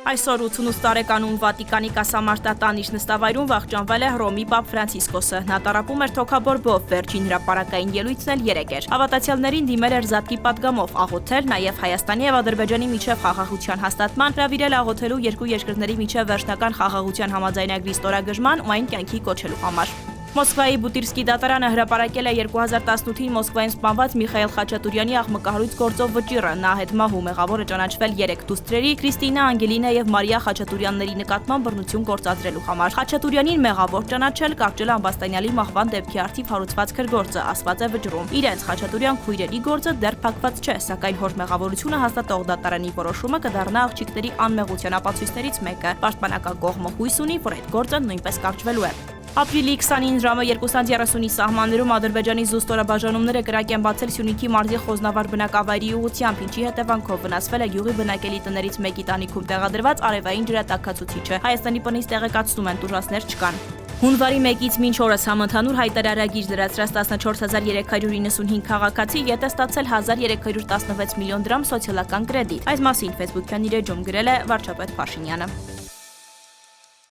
Այսօր 88 տարեկանում Վատիկանի կասամարտատանիչ նստավայրում վախճանվել է Հռոմի Պապ Ֆրանցիսկոսը։ Նա տառապում էր թոքաբորբով, վերջին հրապարակային ելույթն էլ 3 էր։ Հավատացյալներին դիմել էր զատկի պատգամով, աղոթել, նաև Հայաստանի եւ Ադրբեջանի միջև խաղաղության հաստատման, հրավիրել աղոթելու երկու երկրների միջև վերջնական խաղաղության համաձայնագրի ստորագրման ու այն կյանքի կոչելու համար։ Մոսկվայի Բուտիրսկի դատարանը հրապարակել է 2018-ին Մոսկվայում սպանված Միխայել Խաչատուրյանի աղմկահարույց գործով վճիռը։ Նա հետմահու մեղավոր է ճանաչվել 3 դուստրերի՝ Քրիստինա, Անգելինա եւ Մարիա Խաչատուրյանների նկատմամբ բռնություն գործադրելու համար։ Խաչատուրյանին մեղավոր ճանաչել, կարճել Ամբաստանյալի մահվան դեպքի արդիվ հարուցված քրգործը, ասված է վճռում։ Իրենց Խաչատուրյան քույրերի գործը դեռ փակված չէ, սակայն հոր մեղավորությունը հաստատող դատարանի որոշումը կդառնա աղջիկների անմեղության ապացույցներից մեկը։ Պաշտպանական կողմը հույս ունի, որ այդ գործը նույնպես կարճվելու է։ Ապրիլի 29 ժամը 2:30-ի սահմաններում Ադրբեջանի զուստորաբաժանումները կրակ են բացել Սյունիքի մարզի Խոզնավար բնակավայրի ուղղությամբ, ինչի հետևանքով վնասվել է յուղի բնակելի տներից մեկի տանիքում տեղադրված արևային ջրատաքացուցիչը։ Հայաստանի ՊՆ-ից տեղեկացնում են, տուժածներ չկան։ Հունվարի 1-ից մինչ օրս համընդհանուր հայտարարագիր դրացրած 14395 քաղաքացի ետ է ստացել 1316 միլիոն դրամ սոցիալական կրեդիտ։ Այս մասին Facebook-յան իր էջում գրել է վարչապետ Փաշինյանը։